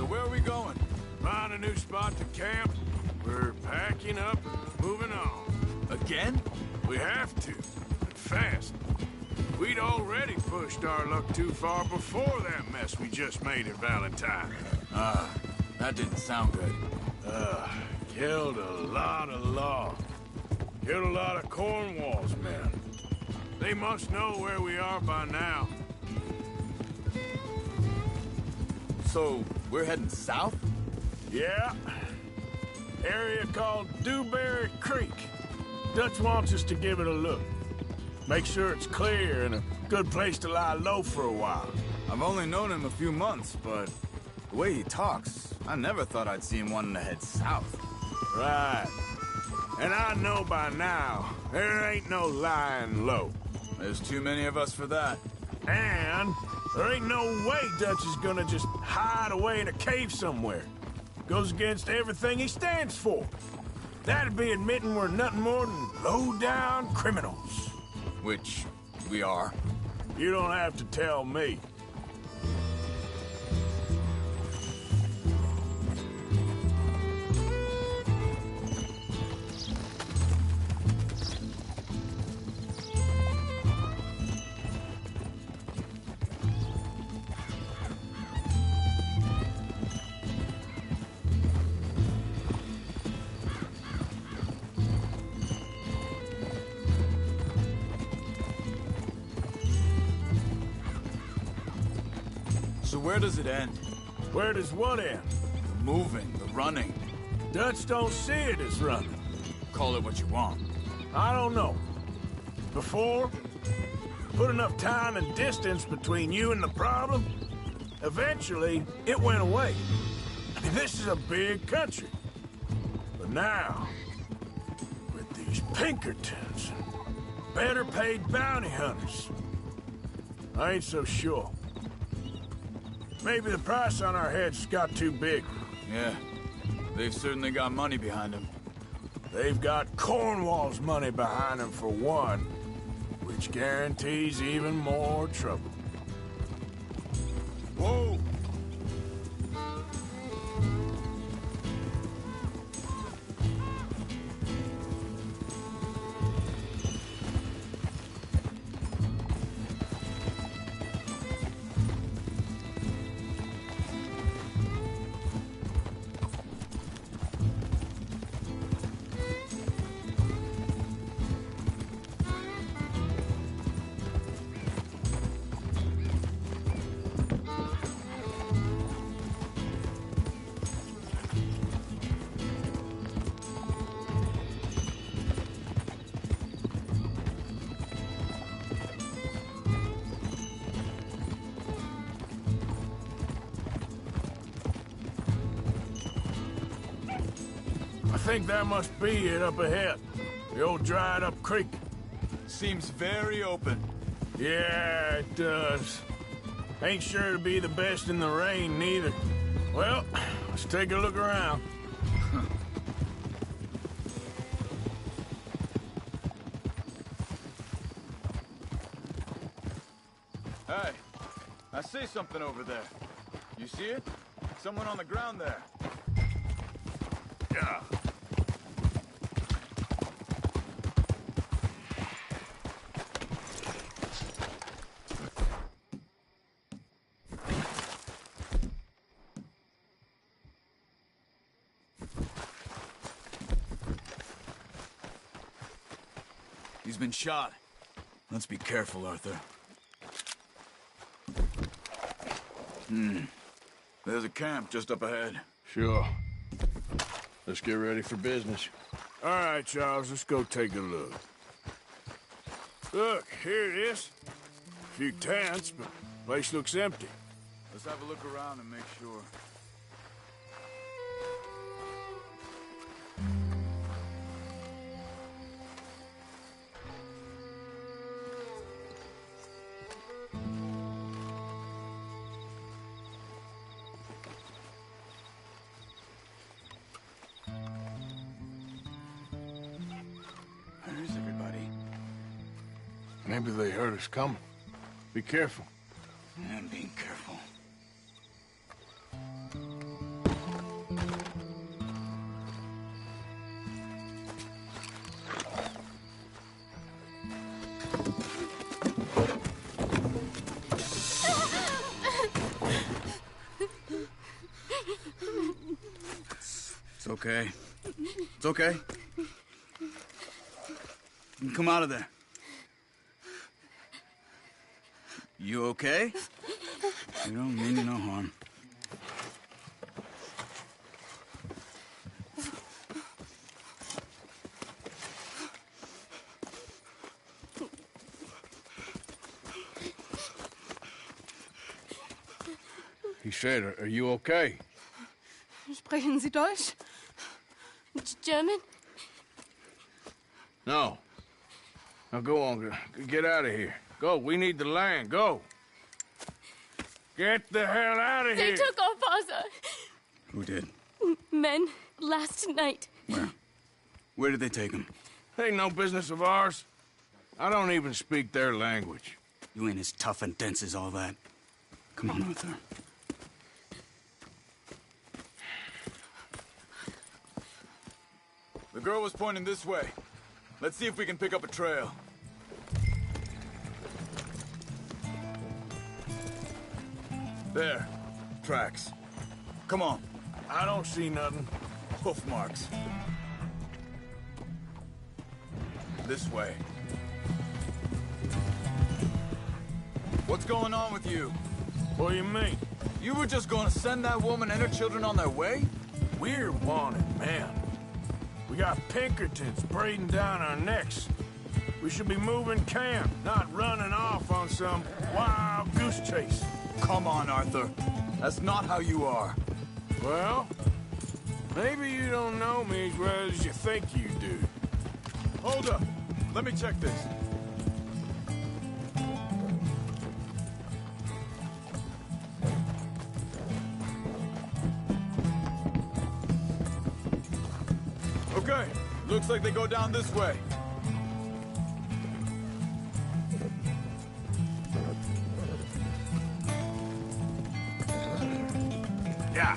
So where are we going? Find a new spot to camp. We're packing up and moving on. Again? We have to, and fast. We'd already pushed our luck too far before that mess we just made at Valentine. That didn't sound good. Killed a lot of law. Killed a lot of Cornwall's men. They must know where we are by now. So, we're heading south? Yeah. Area called Dewberry Creek. Dutch wants us to give it a look. Make sure it's clear and a good place to lie low for a while. I've only known him a few months, but the way he talks, I never thought I'd see him wanting to head south. Right. And I know by now, there ain't no lying low. There's too many of us for that. And there ain't no way Dutch is gonna just hide away in a cave somewhere. Goes against everything he stands for. That'd be admitting we're nothing more than low-down criminals. Which we are. You don't have to tell me. So where does it end? Where does what end? The moving, the running. Dutch don't see it as running. Call it what you want. I don't know. Before, put enough time and distance between you and the problem, eventually it went away. I mean, this is a big country. But now, with these Pinkertons and better paid bounty hunters, I ain't so sure. Maybe the price on our heads got too big. Yeah, they've certainly got money behind them. They've got Cornwall's money behind them for one, which guarantees even more trouble. Whoa! I think that must be it up ahead. The old dried-up creek. Seems very open. Yeah, it does. Ain't sure to be the best in the rain, neither. Well, let's take a look around. Hey, I see something over there. You see it? Someone on the ground there. Yeah. He's been shot. Let's be careful, Arthur. There's a camp just up ahead. Sure. Let's get ready for business. All right, Charles, let's go take a look. Look, here it is. A few tents, but the place looks empty. Let's have a look around and make sure. Where's everybody? Maybe they heard us coming. Be careful. I'm being careful. okay. It's okay. You can come out of there. You okay? You don't mean you no harm. He said, are you okay? Sprechen Sie Deutsch? German? No. Now go on, get out of here. Go, we need the land, go. Get the hell out of They here. took our father. Who did? Men, last night. Where? Where did they take him? Ain't no business of ours. I don't even speak their language. You ain't as tough and dense as all that. Come on, Arthur. The girl was pointing this way. Let's see if we can pick up a trail. There. Tracks. Come on. I don't see nothing. Hoof marks. This way. What's going on with you? What do you mean? You were just gonna send that woman and her children on their way? We're wanted men. We got Pinkertons breathing down our necks. We should be moving camp, not running off on some wild goose chase. Come on, Arthur. That's not how you are. Well, maybe you don't know me as well as you think you do. Hold up. Let me check this. Okay. Looks like they go down this way. Yeah.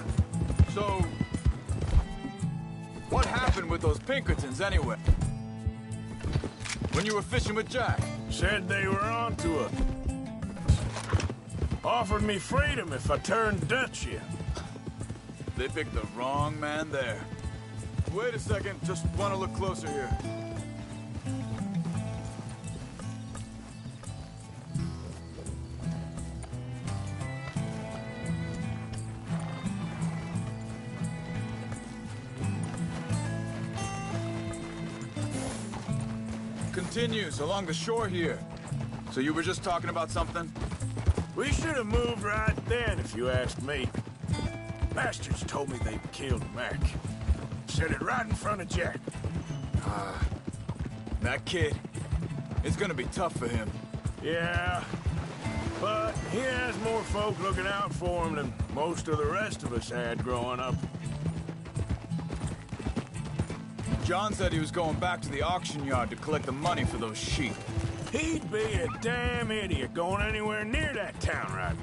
So, what happened with those Pinkertons anyway? When you were fishing with Jack? Said they were onto us. Offered me freedom if I turned Dutch yet. They picked the wrong man there. Wait a second, just want to look closer here. Continues along the shore here. So you were just talking about something? We should have moved right then, if you asked me. Bastards told me they'd killed Mac. Said it right in front of Jack. That kid, it's gonna be tough for him. Yeah, but he has more folk looking out for him than most of the rest of us had growing up. John said he was going back to the auction yard to collect the money for those sheep. He'd be a damn idiot going anywhere near that town right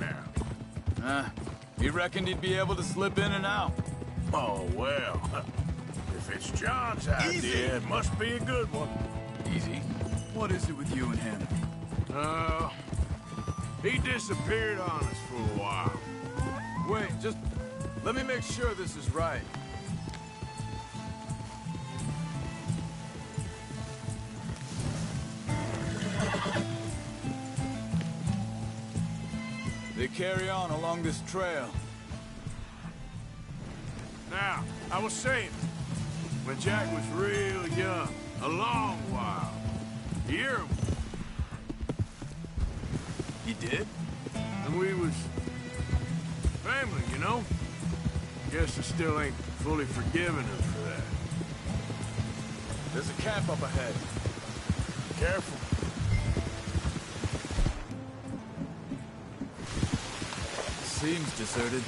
now. He reckoned he'd be able to slip in and out. Oh, well. If it's John's idea, Easy. it must be a good one. Easy. What is it with you and him? He disappeared on us for a while. Wait, just let me make sure this is right. They carry on along this trail. Now, I was saying, when Jack was real young, a long while, here, He did? and we was family, you know? Guess I still ain't fully forgiven him for that. There's a camp up ahead. Careful. Seems deserted.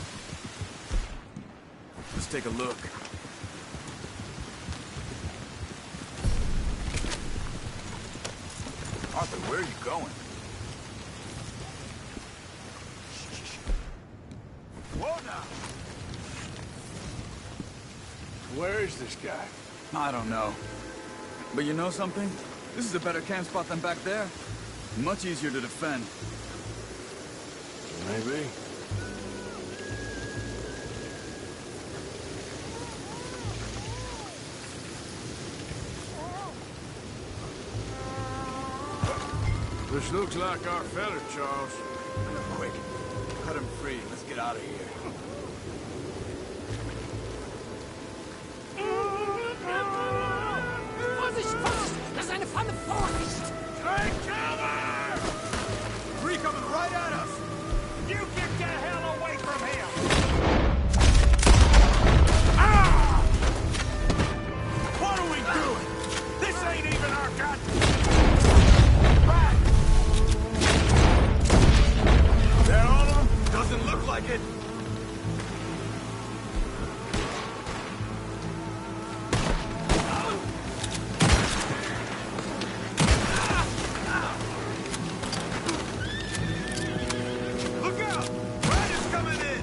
Let's take a look. Arthur, where are you going? Whoa now! Where is this guy? I don't know. But you know something? This is a better camp spot than back there. Much easier to defend. Maybe. This looks like our fella, Charles. Quick, cut him free. Let's get out of here. Vorsicht, Vorsicht! Das ist eine Falle! Vorsicht! Take cover! Three coming right at us! You get the hell away from him! Ah! What are we doing? This ain't even our Back! That all of them? Doesn't look like it! Look out! Riders coming in!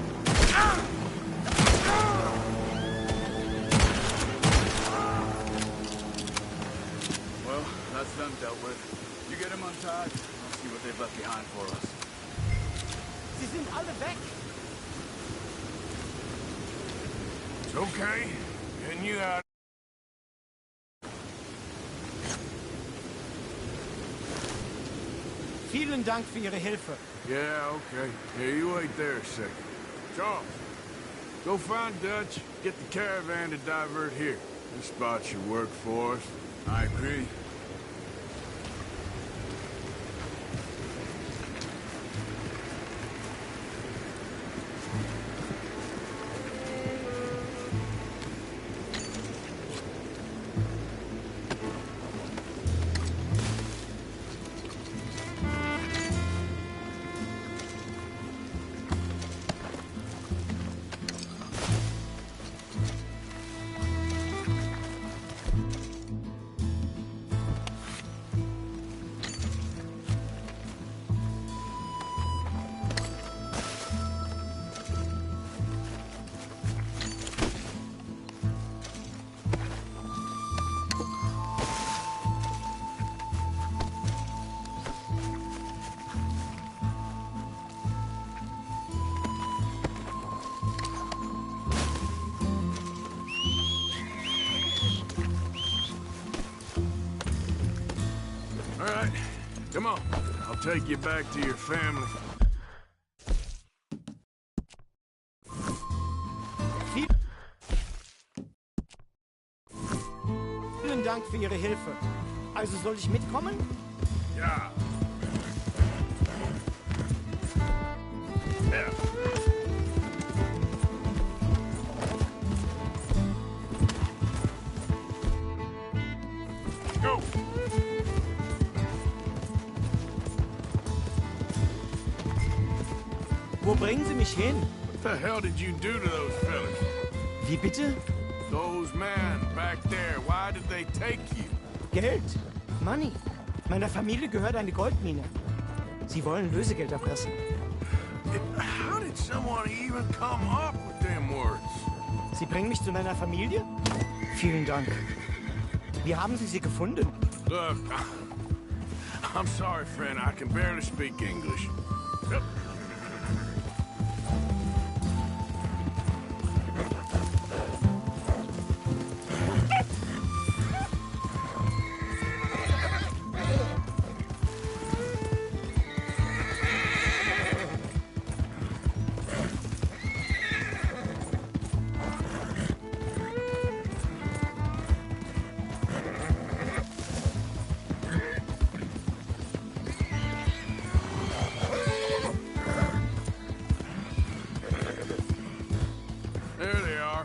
Well, that's them dealt with. You get them untied, I'll see what they've left behind for us. Sie sind alle weg! It's okay. Getting you out. Vielen Dank für Ihre Hilfe. Yeah, okay. Yeah, you wait there a second. Charles, go find Dutch, get the caravan to divert here. This spot should work for us. I agree. All right, come on. I'll take you back to your family. Vielen Dank für Ihre Hilfe. Also soll ich mitkommen? Ja. Ja. Go! Wo bringen Sie mich hin? What the hell did you do to those fellas? Wie bitte? Those men back there, why did they take you? Geld. Money. Meiner Familie gehört eine Goldmine. Sie wollen Lösegeld erpressen. How did someone even come up with them words? Sie bringen mich zu meiner Familie? Vielen Dank. Wie haben Sie sie gefunden? Look, I'm sorry, friend. I can barely speak English. There they are.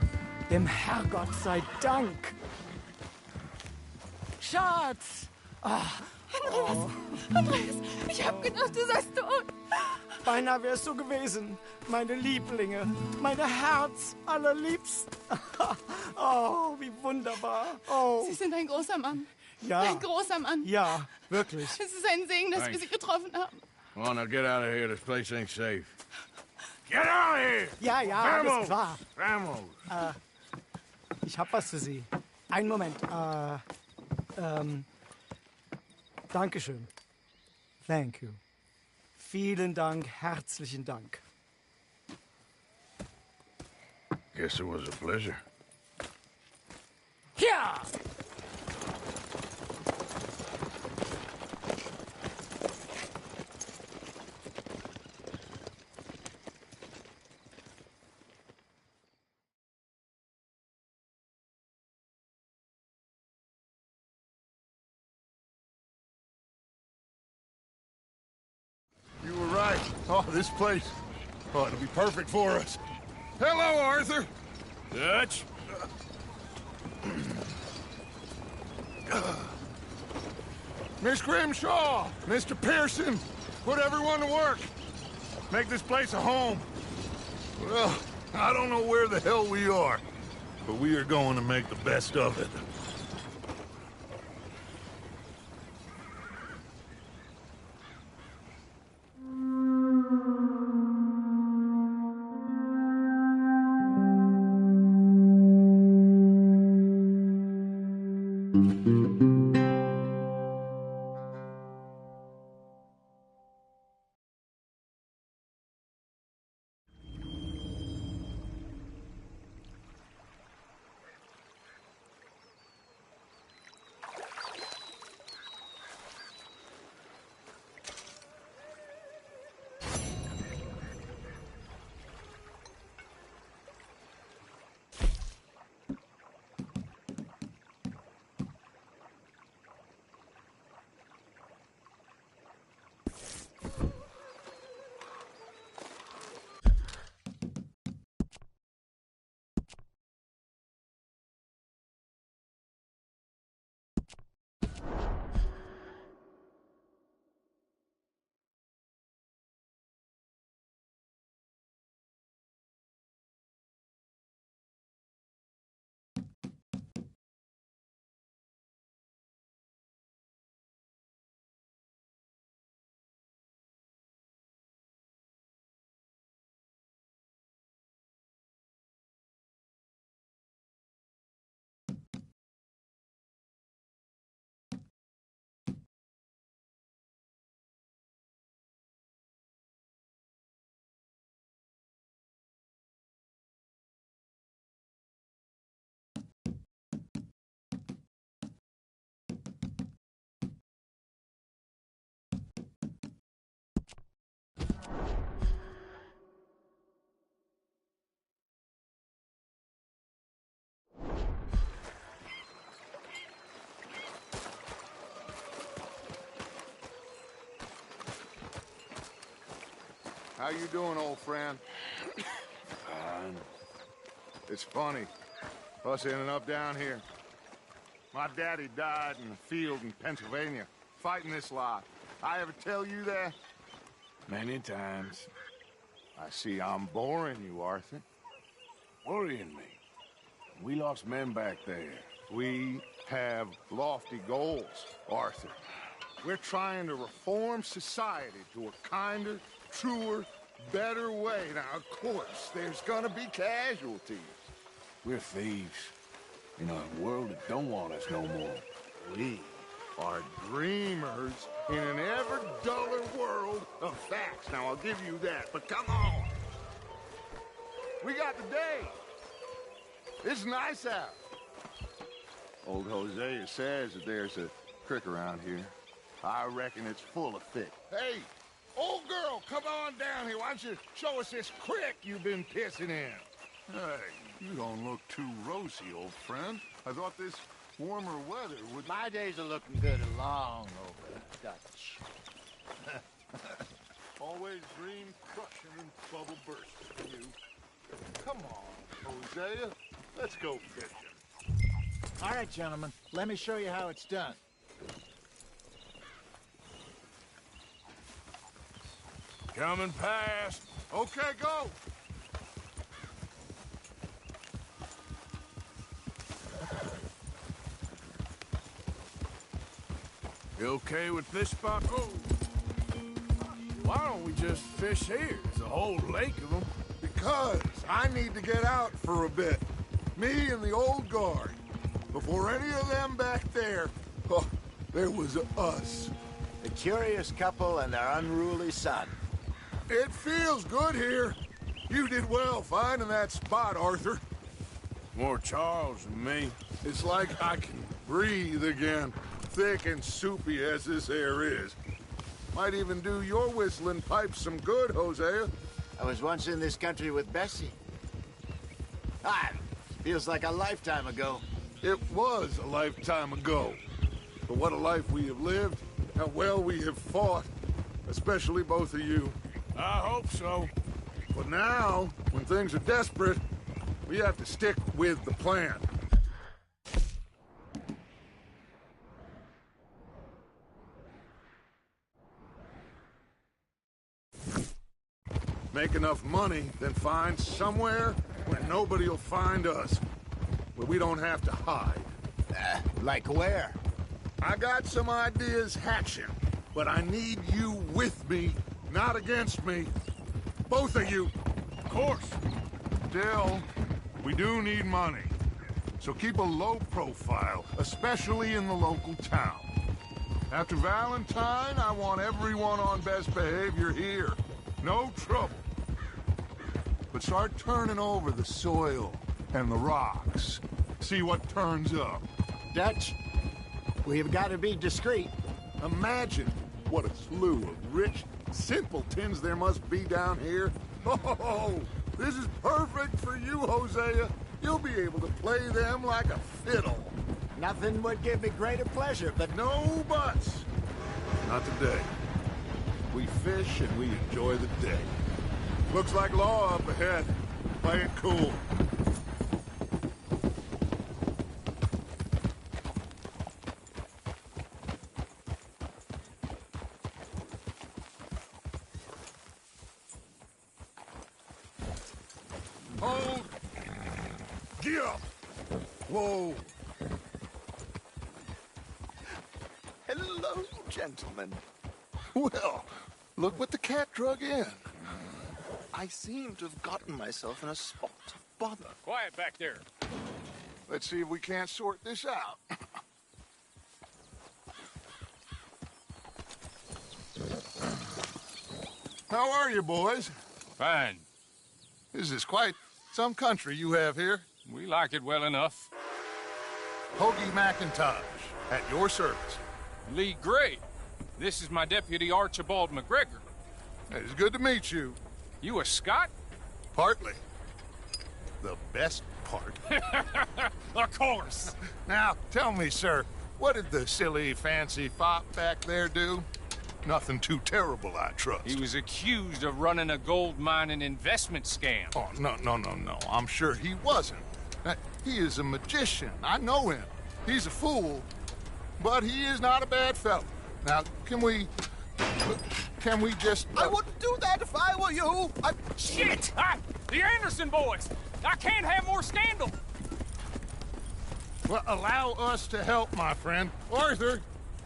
Dem Herrgott sei Dank. Schatz! Andreas, ich hab gedacht, du seist tot. Beinahe wär's so gewesen. Meine Lieblinge, meine Herz allerliebsten. Oh, wie wunderbar. Oh, Sie sind ein großer Mann. ja. Ein großer Mann. Ja, wirklich. Es ist ein Segen, dass wir Sie getroffen haben. Well, now get out of here. This place ain't safe. Get out of here! Ja, ja, alles klar. Vamos! Ich hab was für Sie. Einen Moment. Dankeschön. Thank you. Vielen Dank, herzlichen Dank. Guess it was a pleasure. Ja! this place. Oh, it'll be perfect for us. Hello, Arthur. Dutch? Miss Grimshaw, Mr. Pearson, put everyone to work. Make this place a home. Well, I don't know where the hell we are, but we are going to make the best of it. How you doing, old friend? Fine. It's funny, us ending up down here. My daddy died in the field in Pennsylvania, fighting this lot. I ever tell you that? Many times. I see I'm boring you, Arthur. Worrying me. We lost men back there. We have lofty goals, Arthur. We're trying to reform society to a kinder, truer, better way. Now, of course, there's gonna be casualties. We're thieves. In a world that don't want us no more. We are dreamers in an ever duller world of facts. Now, I'll give you that, but come on. We got the day. It's nice out. Old Hosea says that there's a creek around here. I reckon it's full of fish. Hey, old girl, come on down here. Why don't you show us this creek you've been pissing in? Hey, you don't look too rosy, old friend. I thought this warmer weather would... My days are looking good and long over, Dutch. Always dream crushing and bubble bursting for you. Come on, Hosea. Let's go fishing. All right, gentlemen. Let me show you how it's done. Coming past. Okay, go. You okay with this spot? Oh. Why don't we just fish here? There's a whole lake of them. Because I need to get out for a bit. Me and the old guard. Before any of them back there, oh, there was us. The curious couple and their unruly son. It feels good here. You did well finding that spot, Arthur. More Charles than me. It's like I can breathe again. Thick and soupy as this air is. Might even do your whistling pipes some good, Hosea. I was once in this country with Bessie. Ah, feels like a lifetime ago. It was a lifetime ago. But what a life we have lived. How well we have fought. Especially both of you. I hope so. But now, when things are desperate, we have to stick with the plan. Make enough money, then find somewhere where nobody will find us. Where we don't have to hide. Like where? I got some ideas hatching, but I need you with me, not against me. Both of you. Of course. Still, we do need money. So keep a low profile, especially in the local town. After Valentine, I want everyone on best behavior here. No trouble. But start turning over the soil and the rocks. See what turns up. Dutch, we've got to be discreet. Imagine what a slew of rich simpletons there must be down here. Oh, this is perfect for you, Hosea. You'll be able to play them like a fiddle. Nothing would give me greater pleasure, but No buts. Not today. We fish and we enjoy the day. Looks like law up ahead. Play it cool. Hold! Get up! Whoa! Hello, gentlemen. Well, look what the cat drug in. I seem to have gotten myself in a spot of bother. Quiet back there. Let's see if we can't sort this out. How are you, boys? Fine. This is quite some country you have here. We like it well enough. Hoagie McIntosh, at your service. Lee Gray. This is my deputy Archibald McGregor. It's good to meet you. You a Scot? Partly. The best part. Of course. Now, tell me, sir, what did the silly, fancy fop back there do? Nothing too terrible, I trust. He was accused of running a gold mining investment scam. Oh, no. I'm sure he wasn't. He is a magician. I know him. He's a fool, but he is not a bad fellow. Now, can we just... I wouldn't do that if I were you. Shit! The Anderson boys! I can't have more scandal! Well, allow us to help, my friend. Arthur,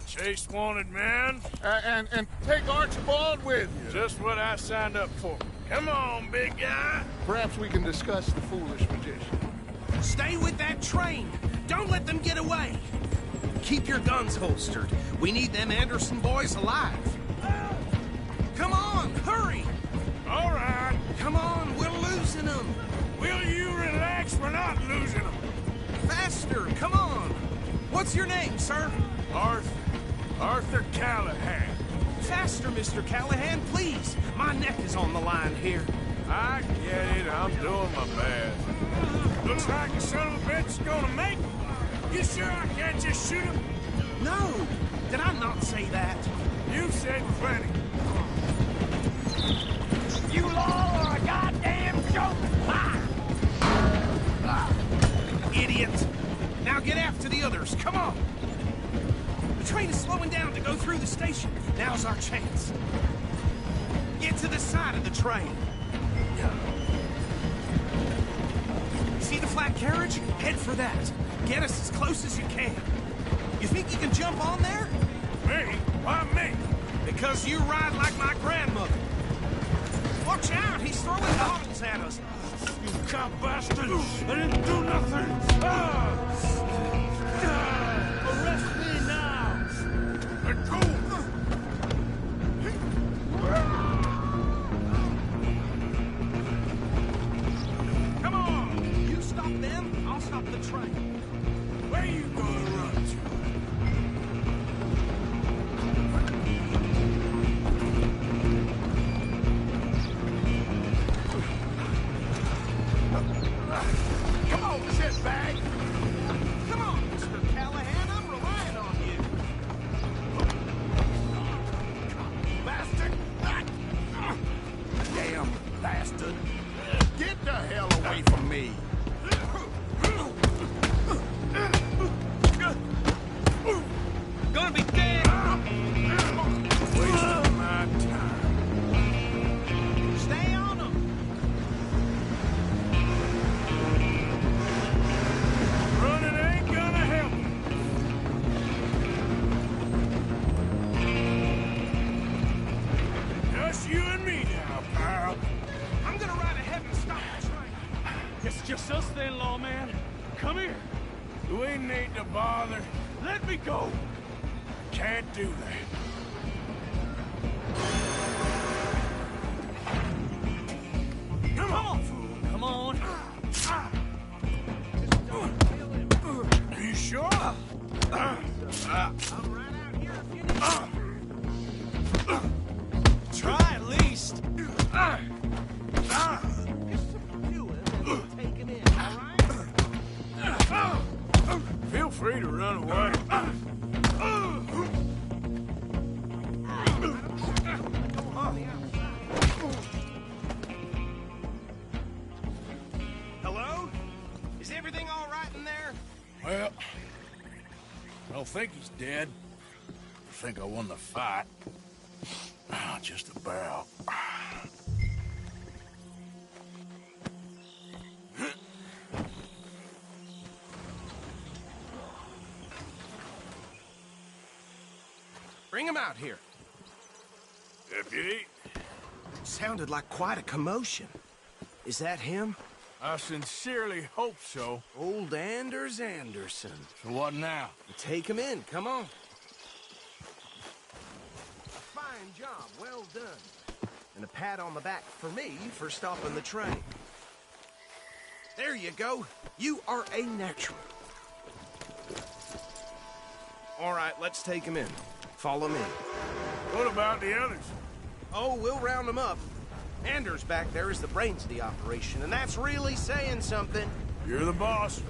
Chase wanted man. and take Archibald with you. Just what I signed up for. Come on, big guy. Perhaps we can discuss the foolish magician. Stay with that train. Don't let them get away. Keep your guns holstered. We need them Anderson boys alive. Come on, hurry. All right. Come on, we're losing them. Will you relax? We're not losing them. Faster, come on. What's your name, sir? Arthur Callahan. Faster, Mr. Callahan, please. My neck is on the line here. I get it. I'm doing my best. Looks like the son of a bitch is gonna make it. You sure I can't just shoot him? No, did I not say that? You said plenty. You all are a goddamn joke! Idiot. Now get after the others, come on. The train is slowing down to go through the station. Now's our chance. Get to the side of the train. See the flat carriage? Head for that. Get us as close as you can. You think you can jump on there? Me? Why me? Because you ride like my grandmother. Watch out, he's throwing bottles at us. You cop bastard! I didn't do nothing! Arrest me now! Let go! Come on! You stop them, I'll stop the train. Where you gonna run to? Come on, shitbag! Come on, Mr. Callahan, I'm relying on you. Bastard! It's just us then, lawman. Come here. We need to bother. Let me go. Can't do that. Come on, fool. Come on. Are you sure? Try at least. Feel free to run away. Hello? Is everything all right in there? Well, I don't think he's dead. I think I won the fight. Just about. Bring him out here. Deputy, Sounded like quite a commotion. Is that him? I sincerely hope so. Old Anders Anderson. So what now? Take him in, come on. A fine job, well done. And a pat on the back for me for stopping the train. There you go. You are a natural. All right, let's take him in. Follow me. What about the others? Oh, we'll round them up. Anders back there is the brains of the operation, and that's really saying something. You're the boss.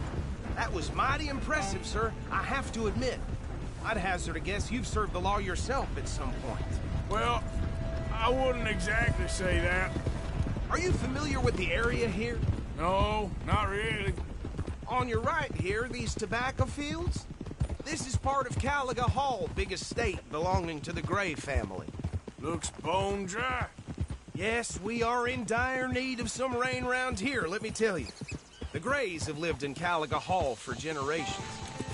That was mighty impressive, sir. I have to admit. I'd hazard a guess you've served the law yourself at some point. Well, I wouldn't exactly say that. Are you familiar with the area here? No, not really. On your right here, these tobacco fields? This is part of Caliga Hall, big estate belonging to the Gray family. Looks bone dry. Yes, we are in dire need of some rain round here, let me tell you. The Grays have lived in Caliga Hall for generations.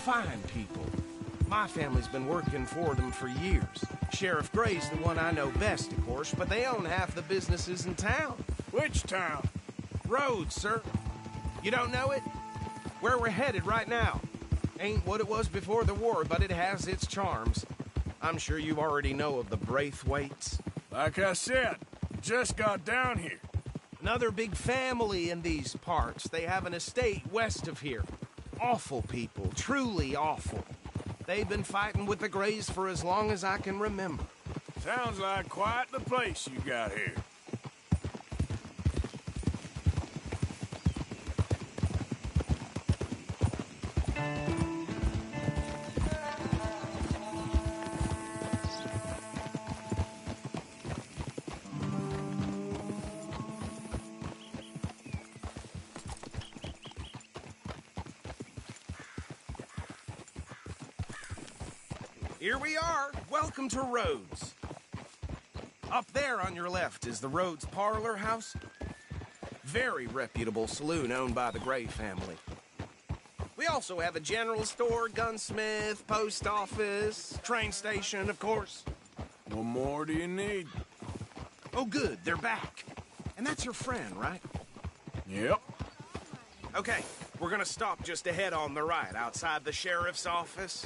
Fine people. My family's been working for them for years. Sheriff Gray's the one I know best, of course, but they own half the businesses in town. Which town? Rhodes, sir. You don't know it? Where we're headed right now. Ain't what it was before the war, but it has its charms. I'm sure you already know of the Braithwaites. Like I said, just got down here. Another big family in these parts. They have an estate west of here. Awful people, truly awful. They've been fighting with the Grays for as long as I can remember. Sounds like quite the place you got here. Here we are. Welcome to Rhodes. Up there on your left is the Rhodes Parlor House. Very reputable saloon owned by the Gray family. We also have a general store, gunsmith, post office, train station, of course. What more do you need? Oh, good. They're back. And that's your friend, right? Yep. Okay, we're gonna stop just ahead on the right, outside the sheriff's office.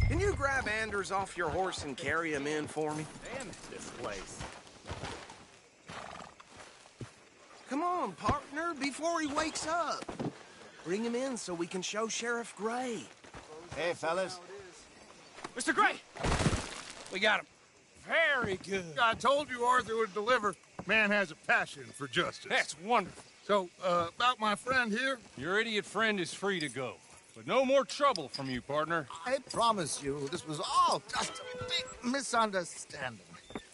Can you grab Anders off your horse and carry him in for me? Damn this place. Come on, partner, before he wakes up. Bring him in so we can show Sheriff Gray. Hey, fellas. Mr. Gray! We got him. Very good. I told you Arthur would deliver. Man has a passion for justice. That's wonderful. So, about my friend here? Your idiot friend is free to go. But no more trouble from you, partner. I promise you, this was all just a big misunderstanding.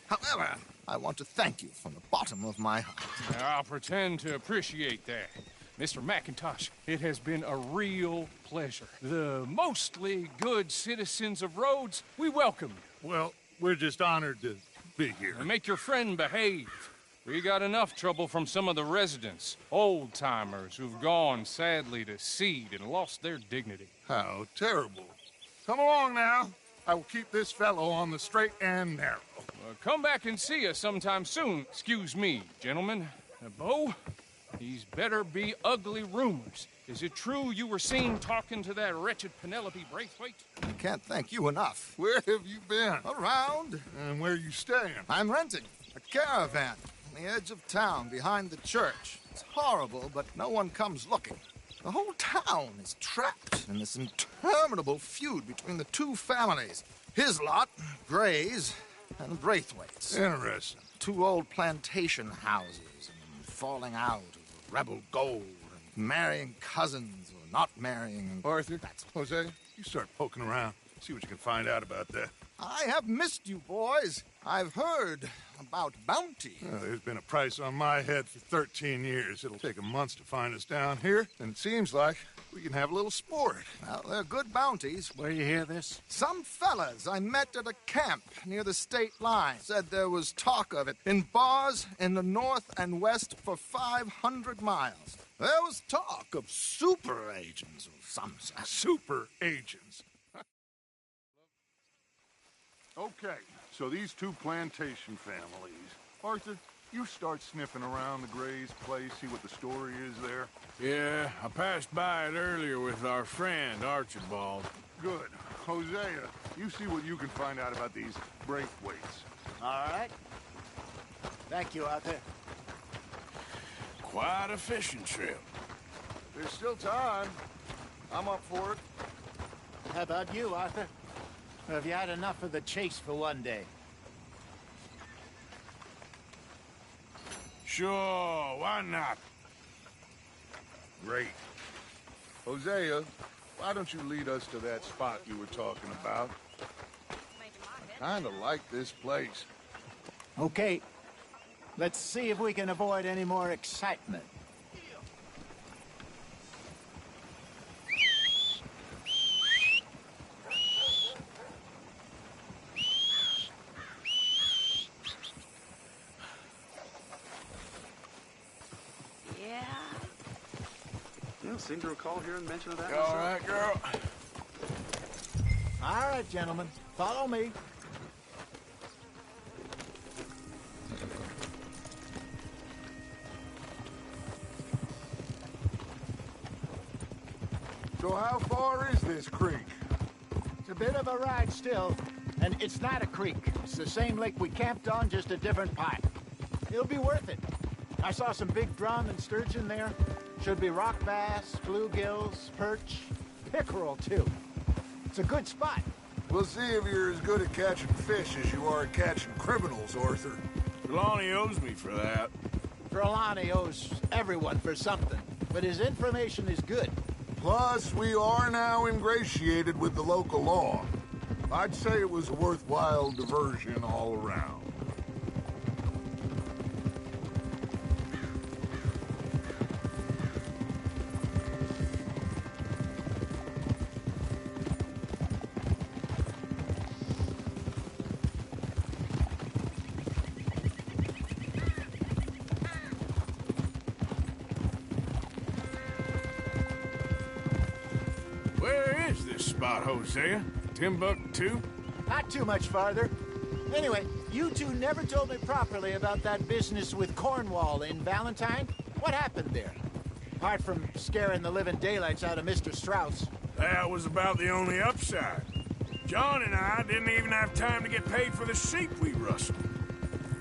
However, I want to thank you from the bottom of my heart. I'll pretend to appreciate that. Mr. McIntosh, it has been a real pleasure. The mostly good citizens of Rhodes, we welcome you. Well, we're just honored to be here. And make your friend behave. We got enough trouble from some of the residents, old-timers who've gone, sadly, to seed and lost their dignity. How terrible. Come along now. I will keep this fellow on the straight and narrow. Come back and see us sometime soon. Excuse me, gentlemen. Bo, These better be ugly rumors. Is it true you were seen talking to that wretched Penelope Braithwaite? I can't thank you enough. Where have you been? Around. And where you staying? I'm renting a caravan on the edge of town behind the church. It's horrible, but no one comes looking. The whole town is trapped in this interminable feud between the two families. His lot, Gray's, and Braithwaite's. Interesting. Two old plantation houses and falling out of rebel gold and marrying cousins or not marrying. Arthur, Jose, you start poking around. See what you can find out about that. I have missed you, boys. I've heard about bounty. There's been a price on my head for 13 years. It'll take a month to find us down here, and it seems like we can have a little sport. Well, they're good bounties. Where you hear this? Some fellas I met at a camp near the state line said there was talk of it in bars in the north and west for 500 miles. There was talk of super agents of some sort. Super agents. Okay, so these two plantation families. Arthur, you start sniffing around the Gray's place, see what the story is there. Yeah, I passed by it earlier with our friend, Archibald. Good. Hosea, you see what you can find out about these Braithwaites. All right. Thank you, Arthur. Quite a fishing trip. There's still time. I'm up for it. How about you, Arthur? Or have you had enough of the chase for one day? Sure, why not? Great. Hosea, why don't you lead us to that spot you were talking about? I kinda like this place. Okay. Let's see if we can avoid any more excitement. Seem to recall hearing mention of that. You all right, girl? All right, gentlemen. Follow me. So how far is this creek? It's a bit of a ride still, and it's not a creek. It's the same lake we camped on, just a different pipe. It'll be worth it. I saw some big drum and sturgeon there. Should be rock bass, bluegills, perch, pickerel, too. It's a good spot. We'll see if you're as good at catching fish as you are at catching criminals, Arthur. Trelawney owes me for that. Trelawney owes everyone for something, but his information is good. Plus, we are now ingratiated with the local law. I'd say it was a worthwhile diversion all around. Spot, Hosea? Timbuktu? Not too much farther. Anyway, you two never told me properly about that business with Cornwall in Valentine. What happened there? Apart from scaring the living daylights out of Mr. Strauss. That was about the only upside. John and I didn't even have time to get paid for the sheep we rustled.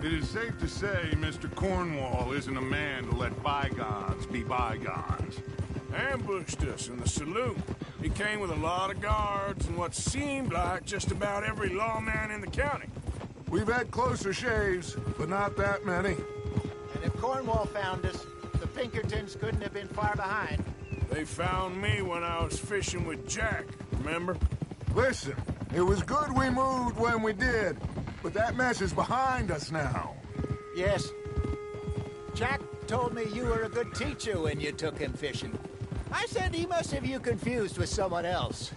It is safe to say Mr. Cornwall isn't a man to let bygones be bygones. Ambushed us in the saloon. He came with a lot of guards and what seemed like just about every lawman in the county. We've had closer shaves, but not that many. And if Cornwall found us, the Pinkertons couldn't have been far behind. They found me when I was fishing with Jack, remember? Listen, it was good we moved when we did, but that mess is behind us now. Yes. Jack told me you were a good teacher when you took him fishing. I said he must have you confused with someone else.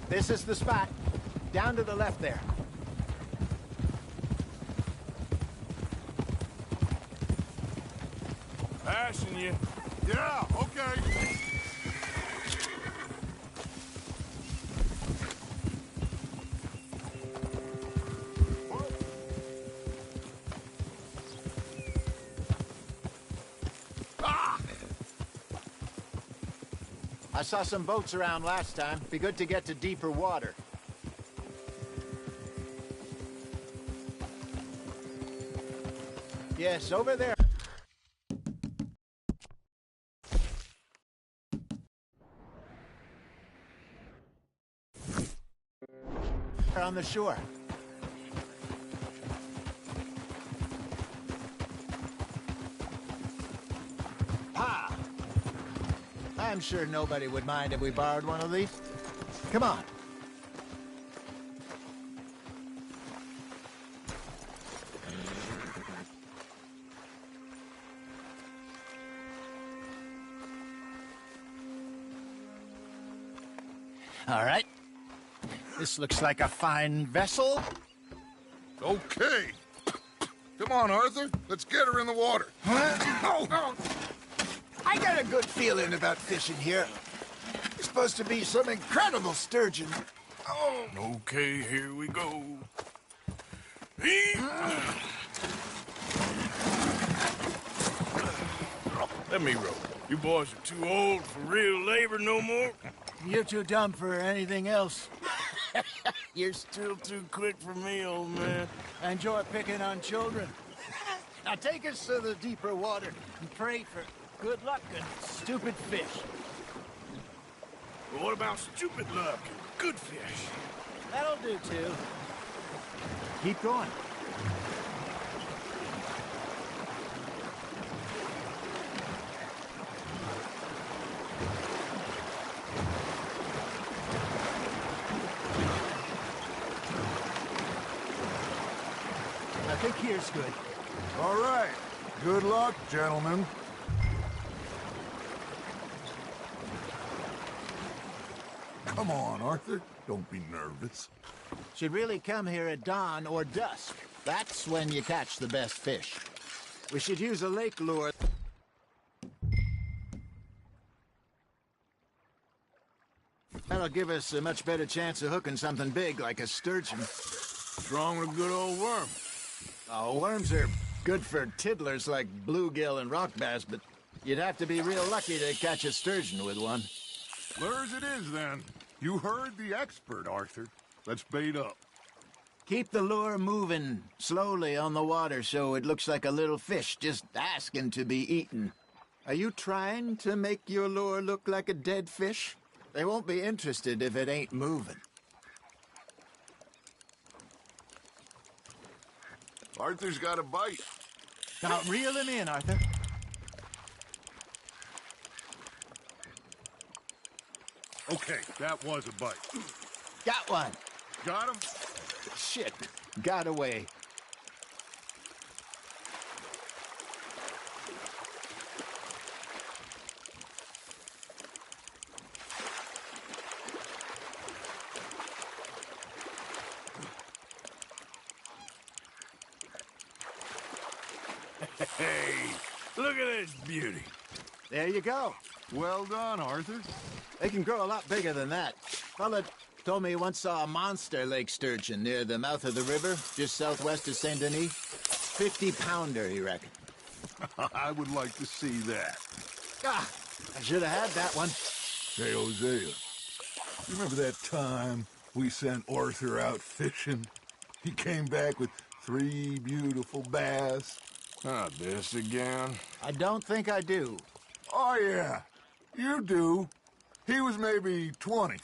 This is the spot. Down to the left there. Passing you. Yeah, okay. I saw some boats around last time. Be good to get to deeper water. Yes, over there. On the shore. Ha! I'm sure nobody would mind if we borrowed one of these. Come on. All right. This looks like a fine vessel. Okay. Come on, Arthur. Let's get her in the water. Oh. I got a good feeling about fishing here. It's supposed to be some incredible sturgeon. Oh. Okay, here we go. Let me row. You boys are too old for real labor no more. You're too dumb for anything else. You're still too quick for me, old man. I enjoy picking on children. Now take us to the deeper water and pray for good luck and stupid fish. But what about stupid luck and good fish? That'll do, too. Keep going. I think here's good. All right. Good luck, gentlemen. Come on, Arthur. Don't be nervous. Should really come here at dawn or dusk. That's when you catch the best fish. We should use a lake lure. That'll give us a much better chance of hooking something big like a sturgeon. What's wrong with a good old worm? Oh, worms are good for tiddlers like bluegill and rock bass, but you'd have to be real lucky to catch a sturgeon with one. Lures it is, then. You heard the expert, Arthur. Let's bait up. Keep the lure moving slowly on the water so it looks like a little fish just asking to be eaten. Are you trying to make your lure look like a dead fish? They won't be interested if it ain't moving. Arthur's got a bite. Now, reel him in, Arthur. Okay, that was a bite. Got one. Got him? Shit. Got away. Hey, look at this beauty. There you go. Well done, Arthur. They can grow a lot bigger than that. Fella told me he once saw a monster lake sturgeon near the mouth of the river, just southwest of Saint Denis. 50-pounder, he reckoned. I would like to see that. Ah, I should have had that one. Hey, Hosea, you remember that time we sent Arthur out fishing? He came back with 3 beautiful bass. Not this again. I don't think I do. Oh, yeah, you do. He was maybe 20,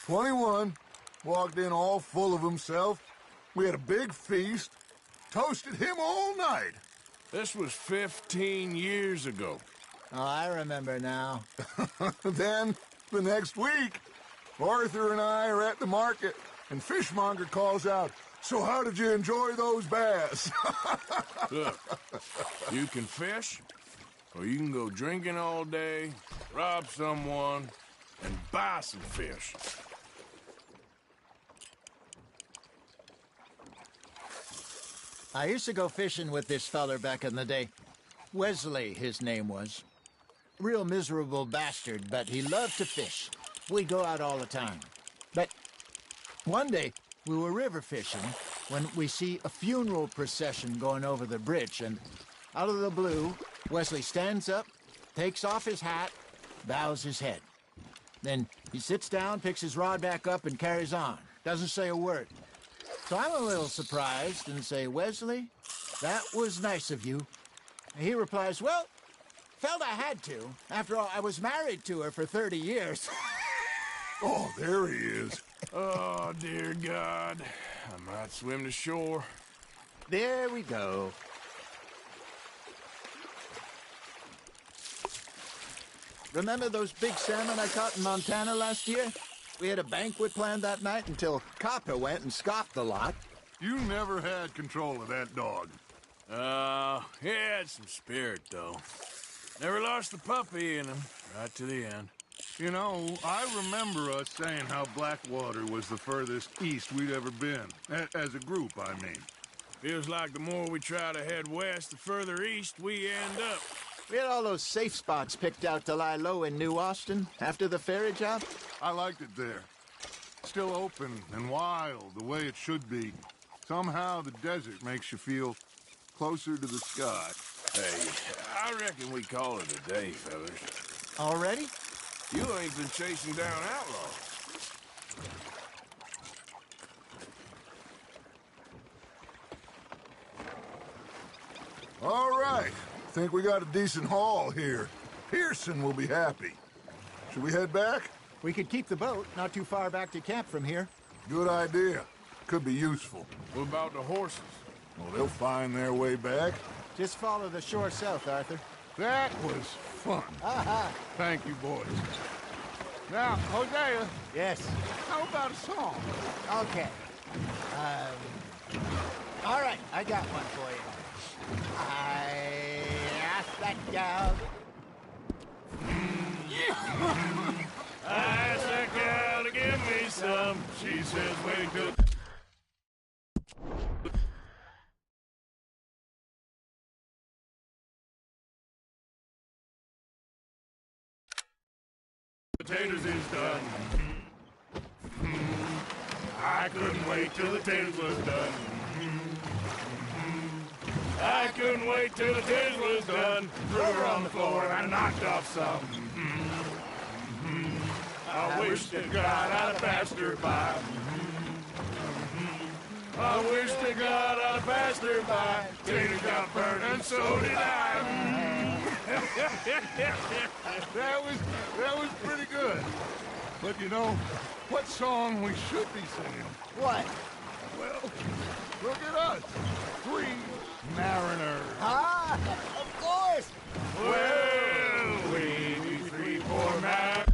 21, walked in all full of himself. We had a big feast, toasted him all night. This was 15 years ago. Oh, I remember now. Then, the next week, Arthur and I are at the market, and Fishmonger calls out, "So how did you enjoy those bass?" Look, you can fish, or you can go drinking all day, rob someone, and buy some fish. I used to go fishing with this feller back in the day. Wesley, his name was. Real miserable bastard, but he loved to fish. We'd go out all the time. But one day, we were river fishing when we see a funeral procession going over the bridge, and out of the blue, Wesley stands up, takes off his hat, bows his head. Then he sits down, picks his rod back up, and carries on. Doesn't say a word. So I'm a little surprised and say, Wesley, that was nice of you. And he replies, well, felt I had to. After all, I was married to her for 30 years. Oh, there he is. Oh, dear God. I might swim to shore. There we go. Remember those big salmon I caught in Montana last year? We had a banquet planned that night until Copper went and scoffed the lot. You never had control of that dog. He had some spirit, though. Never lost the puppy in him, right to the end. You know, I remember us saying how Blackwater was the furthest east we'd ever been. As a group, I mean. Feels like the more we try to head west, the further east we end up. We had all those safe spots picked out to lie low in New Austin after the ferry job. I liked it there. Still open and wild, the way it should be. Somehow the desert makes you feel closer to the sky. Hey, I reckon we call it a day, fellas. Already? You ain't been chasing down outlaws. All right. Think we got a decent haul here. Pearson will be happy. Should we head back? We could keep the boat not too far back to camp from here. Good idea. Could be useful. What about the horses? Well, they'll find their way back. Just follow the shore south, Arthur. That was fun. Thank you, boys. Now, Hosea, Yes. how about a song? Okay. All right, I got one for you. I asked that gal. I asked that gal to give me some. She says, wait till... potatoes is done. I couldn't wait till the potatoes was done. I couldn't wait till the potatoes was done. Threw her on the floor and I knocked off some. I wish to God I'd have passed her by. I wish to God I'd have passed her by. Potatoes got burned and so did I. That was pretty good. But you know, what song we should be singing? What? Well, look at us. 3 mariners. Ah, of course. Well, we be 3 poor mariners.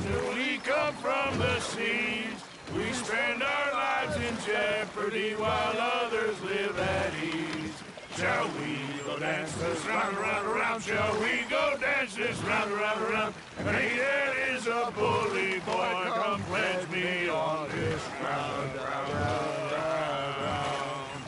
Till we come from the seas, we spend our lives in jeopardy while others live at ease. Shall we go dance this round, around, around? Shall we go dance this round, around, around? And he that is a bully boy, come pledge me on this ground, round, round, round.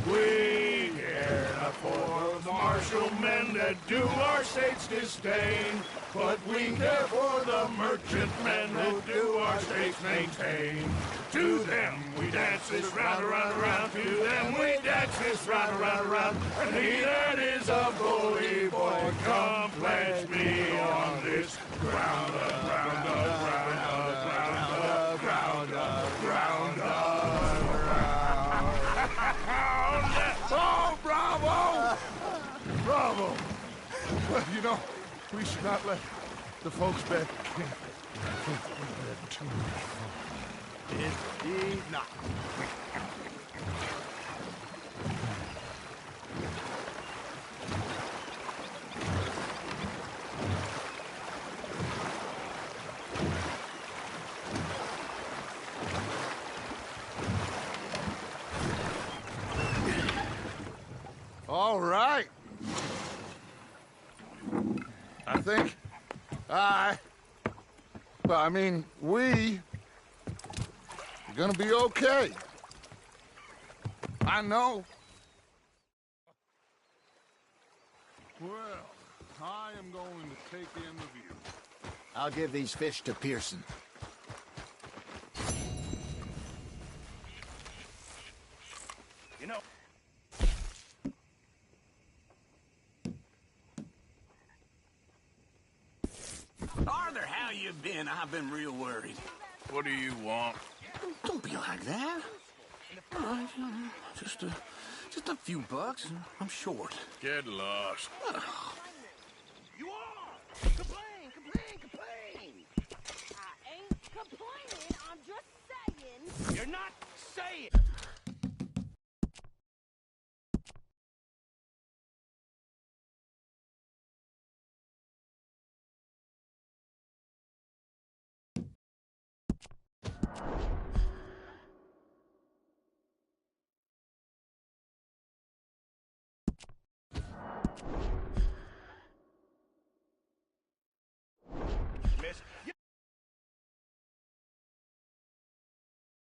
We care not for the martial men that do our state's disdain, but we care for the merchant men who do our states maintain. To them we dance this round, around, around. To them we dance this round, around, around. And he that is a bully boy, come pledge me on this ground, ground, ground, ground, ground, ground, ground. Oh, bravo! Bravo! Well, you know, we should not let the folks back think we had too much fun. Indeed not. All right. I think we are gonna be okay. I know. Well, I am going to take in the view. I'll give these fish to Pearson. You know... Arthur, how you been? I've been real worried. What do you want? Don't be like that. All right, just a few bucks. I'm short. Get lost. You are! Complain, complain, complain! I ain't complaining, I'm just saying. You're not saying...